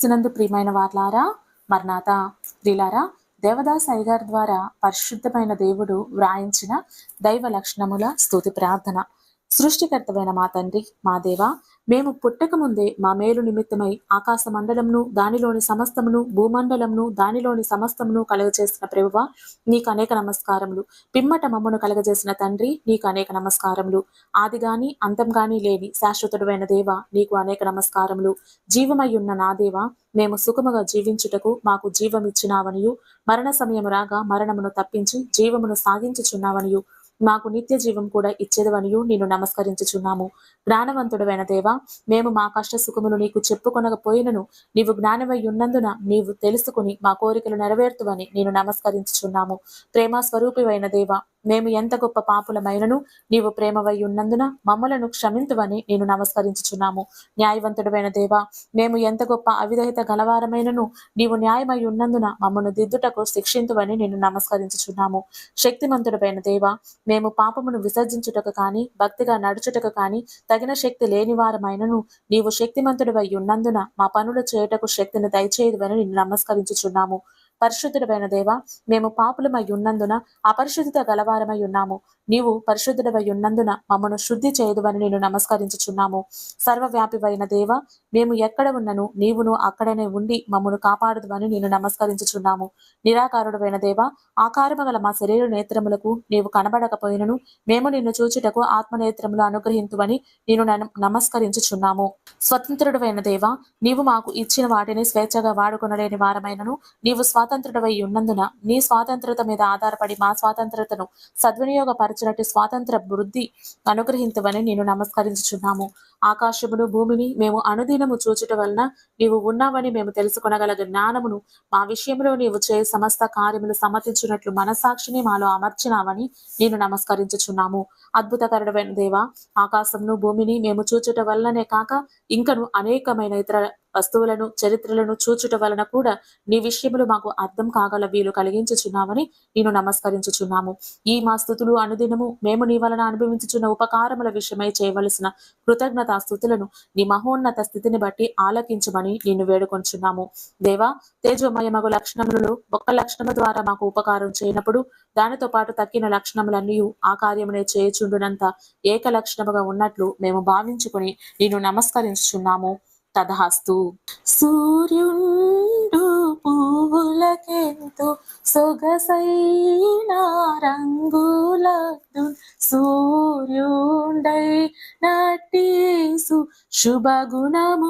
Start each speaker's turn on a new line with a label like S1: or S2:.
S1: క్రీస్తునందు ప్రియమైన వార్లారా, మర్నాథ ప్రియులారా, దేవదాస్ అయ్యగారి ద్వారా పరిశుద్ధమైన దేవుడు వ్రాయించిన దైవ లక్షణముల స్తుతి ప్రార్థన. సృష్టికర్తమైన మా తండ్రి, మా దేవ, మేము పుట్టక ముందే మా మేలు నిమిత్తమై ఆకాశ మండలమును దానిలోని సమస్తమును, భూమండలమును దానిలోని సమస్తమును కలుగజేసిన ప్రభువ, నీకు అనేక నమస్కారములు. పిమ్మట మమ్మను కలగజేసిన తండ్రి, నీకు అనేక నమస్కారములు. ఆది గాని అంతం గాని లేని శాశ్వతుడైన దేవ, నీకు అనేక నమస్కారములు. జీవమయ్యున్న నా దేవ, మేము సుఖముగా జీవించుటకు మాకు జీవమిచ్చినావనియు, మరణ సమయము రాగా మరణమును తప్పించి జీవమును సాగించుచున్నావనియు, మాకు నిత్య జీవం కూడా ఇచ్చేదవనియు నిన్ను నమస్కరించుచున్నాము. జ్ఞానవంతుడైన దేవ, మేము మా కష్ట సుఖములు నీకు చెప్పుకొనకపోయినను నీవు జ్ఞానమై ఉన్నందున నీవు తెలుసుకుని మా కోరికలు నెరవేర్తువని నేను నమస్కరించుచున్నాము. ప్రేమ స్వరూపివైన దేవ, మేము ఎంత గొప్ప పాపులమైనను నీవు ప్రేమవై ఉన్నందున మమ్మలను క్షమింతువని నేను నమస్కరించుచున్నాము. న్యాయవంతుడైన దేవ, మేము ఎంత గొప్ప అవిధేయత గలవారమైనను నీవు న్యాయమై ఉన్నందున మమ్మను దిద్దుటకు శిక్షింతువని నేను నమస్కరించుచున్నాము. శక్తిమంతుడైన దేవ, మేము పాపమును విసర్జించుటకు కాని భక్తిగా నడుచుటకు కాని తగిన శక్తి లేని వారమైనను నీవు శక్తిమంతుడివై ఉన్నందున మా పనులు చేయుటకు శక్తిని దయచేయదువని నిన్ను నమస్కరించుచున్నాము. పరిశుద్ధుడైన దేవ, మేము పాపులమై ఉన్నందున అపరిశుద్ధత గలవారమై ఉన్నాము. నీవు పరిశుద్ధుడవై ఉన్నందున మమ్మను శుద్ధి చేయదువని నేను నమస్కరించుచున్నాము. సర్వవ్యాపివైన దేవ, మేము ఎక్కడ ఉన్నను నీవును అక్కడనే ఉండి మమ్మను కాపాడుదువని నేను నమస్కరించుచున్నాము. నిరాకారుడైన దేవ, ఆకారము గల మా శరీర నేత్రములకు నీవు కనబడకపోయినను మేము నిన్ను చూచుటకు ఆత్మనేత్రములు అనుగ్రహింతువని నేను నమస్కరించుచున్నాము. స్వతంత్రుడైన దేవ, నీవు మాకు ఇచ్చిన వాటిని స్వేచ్ఛగా వాడుకొనలేని వారమైనను నీవు స్వాతంత్రుడవై ఉన్నందున నీ స్వాతంత్రత మీద ఆధారపడి మా స్వాతంత్రతను సద్వినియోగపరచినట్టు స్వాతంత్ర వృద్ధి అనుగ్రహింతువని నేను నమస్కరించుచున్నాము. ఆకాశమును భూమిని మేము అనుదినము చూచుట వలన నీవు ఉన్నావని మేము తెలుసుకొనగల జ్ఞానమును మా విషయంలో నీవు చేయ సమస్త కార్యములు సమ్మతించినట్లు మనస్సాక్షిని మాలో అమర్చినావని నేను నమస్కరించుచున్నాము. అద్భుతకరుడైన దేవ, ఆకాశమును భూమిని మేము చూచుట వల్లనే కాక ఇంకను అనేకమైన ఇతర వస్తువులను చరిత్రలను చూచుట వలన కూడా నీ విషయములు మాకు అర్థం కాగల వీలు కలిగించుచున్నామని నేను నమస్కరించుచున్నాము. ఈ మా స్థుతులు అనుదినము మేము నీ వలన అనుభవించుచున్న ఉపకారముల విషయమై చేయవలసిన కృతజ్ఞతా స్థుతులను నీ మహోన్నత స్థితిని బట్టి ఆలకించమని నిన్ను వేడుకొంచున్నాము. దేవా, తేజోమయమగు లక్షణములలో ఒక్క లక్షణము ద్వారా మాకు ఉపకారం చేయనప్పుడు దానితో పాటు తక్కిన లక్షణములన్నీ ఆ కార్యమునే చేయుచుండునంత ఏక లక్షణముగా ఉన్నట్లు మేము భావించుకుని నిన్ను నమస్కరించుచున్నాము. తదహస్తు. సూర్యుండు పువ్వులకెంతో సొగసైన రంగులదు, సూర్యుండై నటీసు శుభగుణములదు.